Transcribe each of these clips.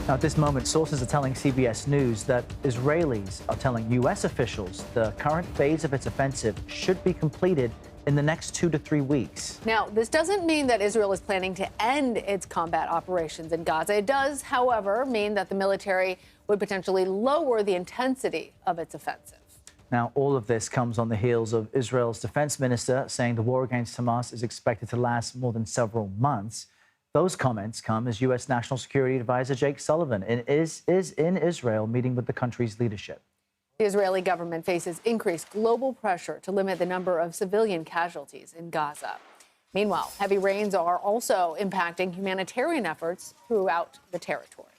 Now, at this moment, sources are telling CBS News that Israelis are telling U.S. officials the current phase of its offensive should be completed in the next 2 to 3 weeks. Now, this doesn't mean that Israel is planning to end its combat operations in Gaza. It does, however, mean that the military would potentially lower the intensity of its offensive. Now, all of this comes on the heels of Israel's defense minister saying the war against Hamas is expected to last more than several months. Those comments come as U.S. National Security Advisor Jake Sullivan is in Israel meeting with the country's leadership. The Israeli government faces increased global pressure to limit the number of civilian casualties in Gaza. Meanwhile, heavy rains are also impacting humanitarian efforts throughout the territory.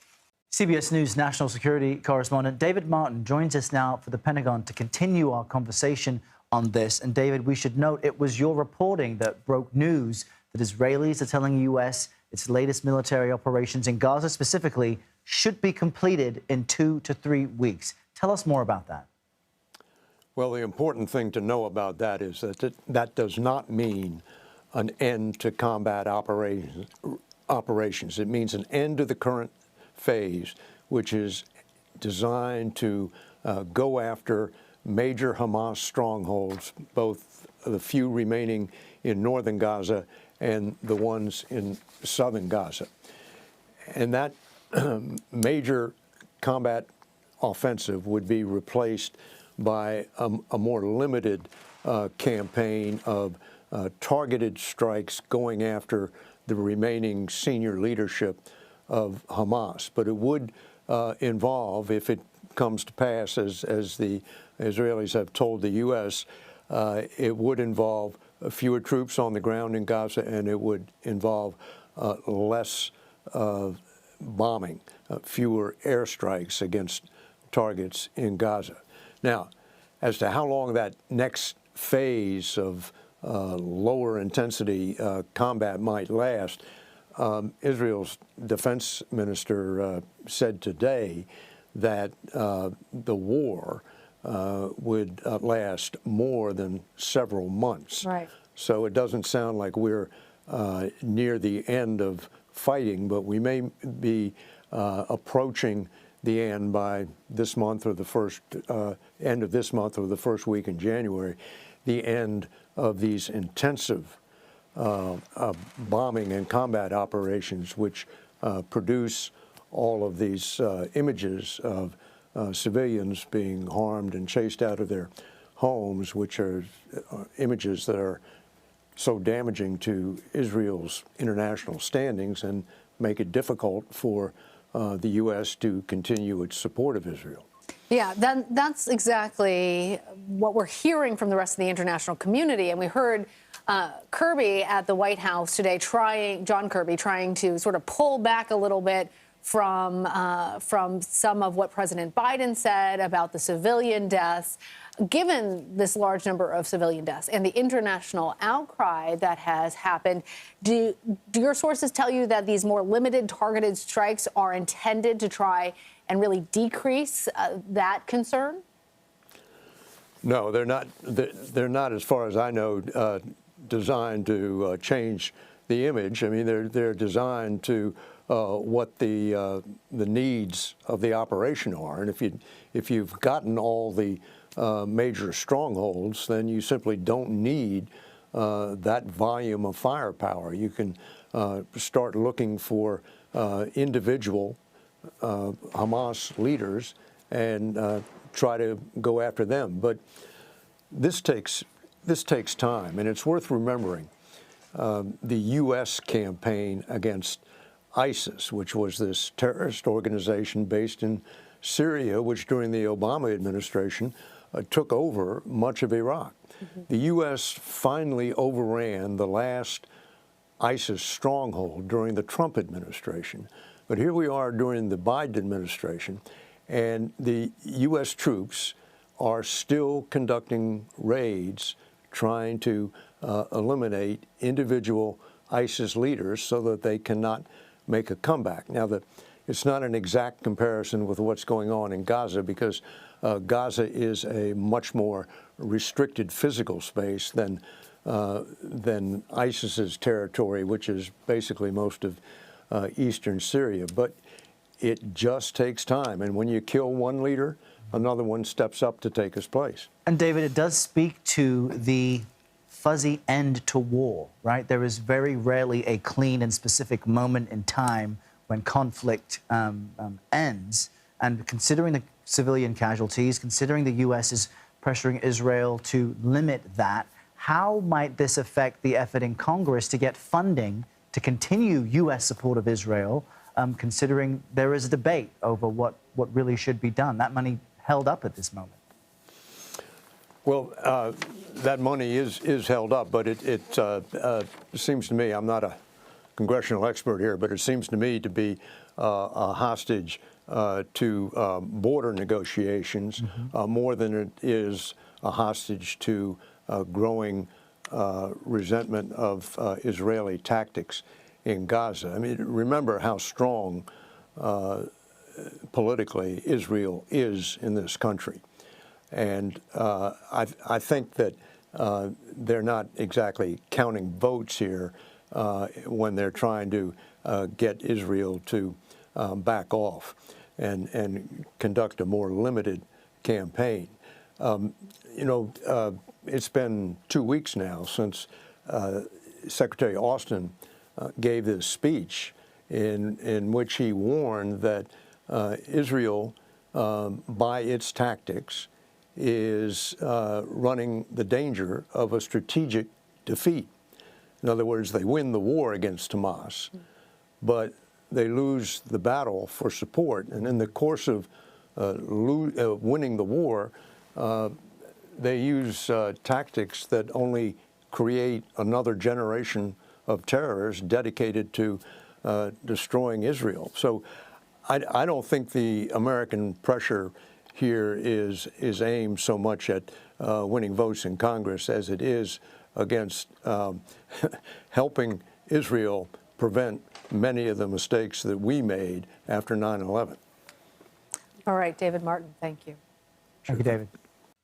CBS News national security correspondent David Martin joins us now for the Pentagon to continue our conversation on this. And David, we should note it was your reporting that broke news that Israelis are telling the U.S. its latest military operations in Gaza specifically should be completed in 2 to 3 weeks. Tell us more about that. Well, the important thing to know about that is that that does not mean an end to combat operations. It means an end to the current phase, which is designed to go after major Hamas strongholds, both the few remaining in northern Gaza and the ones in southern Gaza. And that major combat offensive would be replaced by a more limited campaign of targeted strikes going after the remaining senior leadership of Hamas. But it would involve, if it comes to pass, as the Israelis have told the U.S., it would involve fewer troops on the ground in Gaza, and it would involve less bombing, fewer airstrikes against targets in Gaza. Now, as to how long that next phase of lower intensity combat might last, Israel's defense minister said today that the war would last more than several months. Right. So it doesn't sound like we're near the end of fighting, but we may be approaching the end by this month or the first end of this month or the first week in January, the end of these intensive bombing and combat operations, which produce all of these images of civilians being harmed and chased out of their homes, which are images that are so damaging to Israel's international standings and make it difficult for the U.S. to continue its support of Israel. Yeah, that's exactly what we're hearing from the rest of the international community. And we heard Kirby at the White House today John Kirby trying to sort of pull back a little bit from some of what President Biden said about the civilian deaths. Given this large number of civilian deaths and the international outcry that has happened, do your sources tell you that these more limited targeted strikes are intended to try and really decrease that concern? No, they're not. They're not, as far as I know, designed to change the image. I mean, they're designed to what the needs of the operation are, and if you've gotten all the major strongholds, then you simply don't need that volume of firepower. You can start looking for individual Hamas leaders and try to go after them. But this takes time, and it's worth remembering the U.S. campaign against ISIS, which was this terrorist organization based in Syria, which during the Obama administration took over much of Iraq. Mm-hmm. The U.S. finally overran the last ISIS stronghold during the Trump administration. But here we are during the Biden administration, and the U.S. troops are still conducting raids trying to eliminate individual ISIS leaders so that they cannot make a comeback. Now, it's not an exact comparison with what's going on in Gaza, because Gaza is a much more restricted physical space than ISIS's territory, which is basically most of eastern Syria. But it just takes time. And when you kill one leader, another one steps up to take his place. And David, it does speak to the fuzzy end to war, right? There is very rarely a clean and specific moment in time when conflict ends. And considering the civilian casualties, considering the U.S. is pressuring Israel to limit that, how might this affect the effort in Congress to get funding to continue U.S. support of Israel, considering there is a debate over what really should be done? That money held up at this moment. Well, that money is held up, but it seems to me, I'm not a congressional expert here, but it seems to me to be a hostage to border negotiations more than it is a hostage to growing resentment of Israeli tactics in Gaza. I mean, remember how strong politically Israel is in this country. And I think that they're not exactly counting votes here when they're trying to get Israel to back off and conduct a more limited campaign. You know, it's been 2 weeks now since Secretary Austin gave this speech in which he warned that Israel, by its tactics, is running the danger of a strategic defeat. In other words, they win the war against Hamas, but they lose the battle for support. And in the course of winning the war, they use tactics that only create another generation of terrorists dedicated to destroying Israel. So I don't think the American pressure here is aimed so much at winning votes in Congress as it is against helping Israel prevent many of the mistakes that we made after 9/11. All right, David Martin, thank you. Thank you, David.